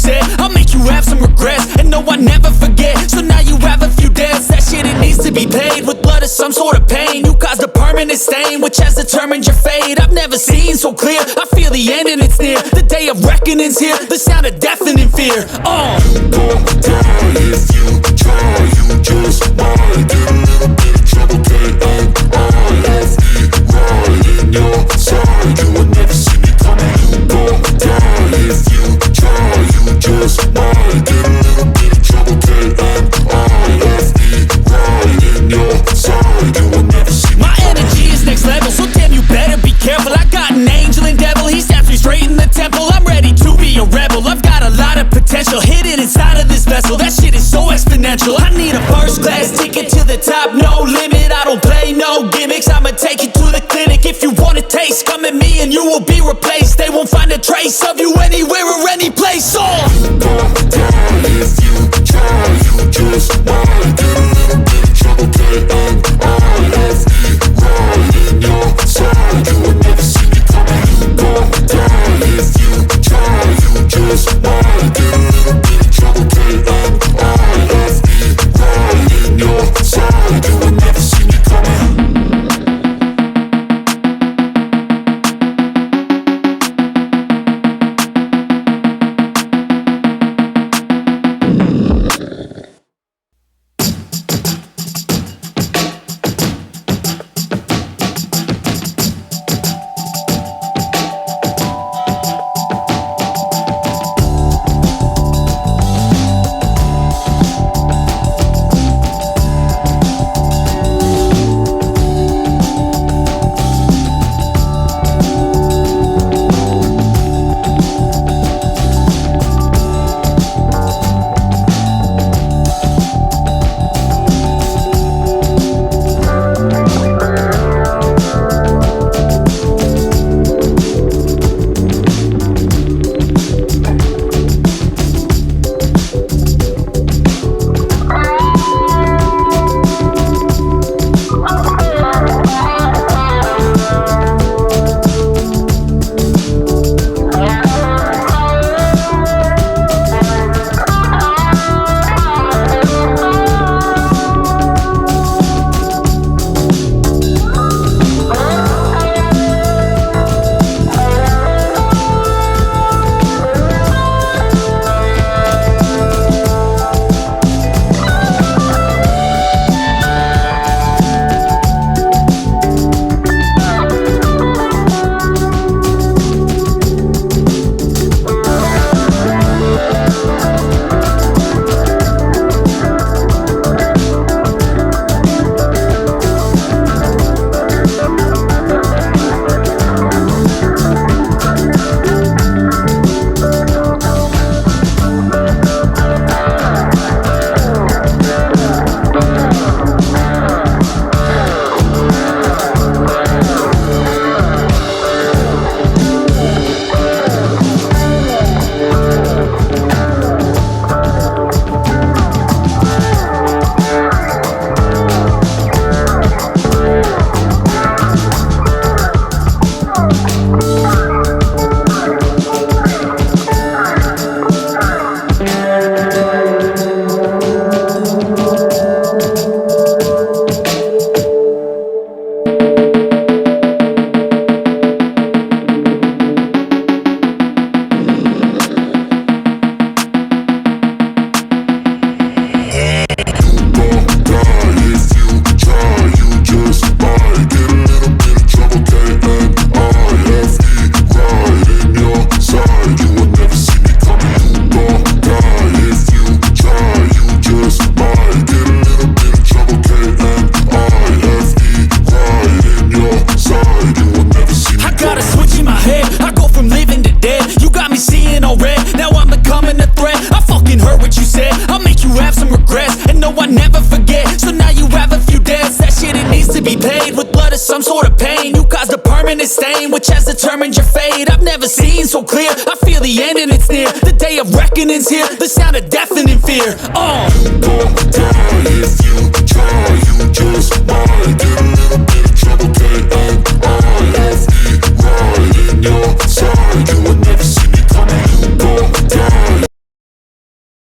said. I'll make you have some regrets, and no, I never forget. So now you have a few debts, that shit, it needs to be paid with blood or some sort of pain. You caused a permanent stain, which has determined your fate. I've never seen so clear, I feel the end and it's near. The day of reckoning's here, the sound of deafening fear. You gon' die if you try, you just might get a little bit of trouble, K-A-I-F-E, right in your side. You will never see me coming. You gon' die if you try, you just might get a little bit of trouble, K-A-I-F-E, right in your side. You will never see me. My energy is next level, so damn you better be careful. I got an angel and devil, he snaps me straight in the temple. I'm ready to be a rebel, I've got a lot of potential hidden inside of this vessel. That shit is so exponential. I need a first class ticket to the top, no limit. I don't play no gimmicks, I'ma take you to the clinic. If you want a taste, come at me and you will be replaced. They won't find a trace of you anywhere or any place. You gon' die if you try, you just might get a little bit of trouble, K-A-I-F-E, right in your side. You will never see me coming. You gon' die if you try, you just might get a little bit of trouble, K-A-I-F-E, right in your side. You will never see me coming. some sort of pain. You caused a permanent stain, which has determined your fate. I've never seen so clear, I feel the end and it's near. The day of reckoning's here, the sound of deafening fear. You gon' die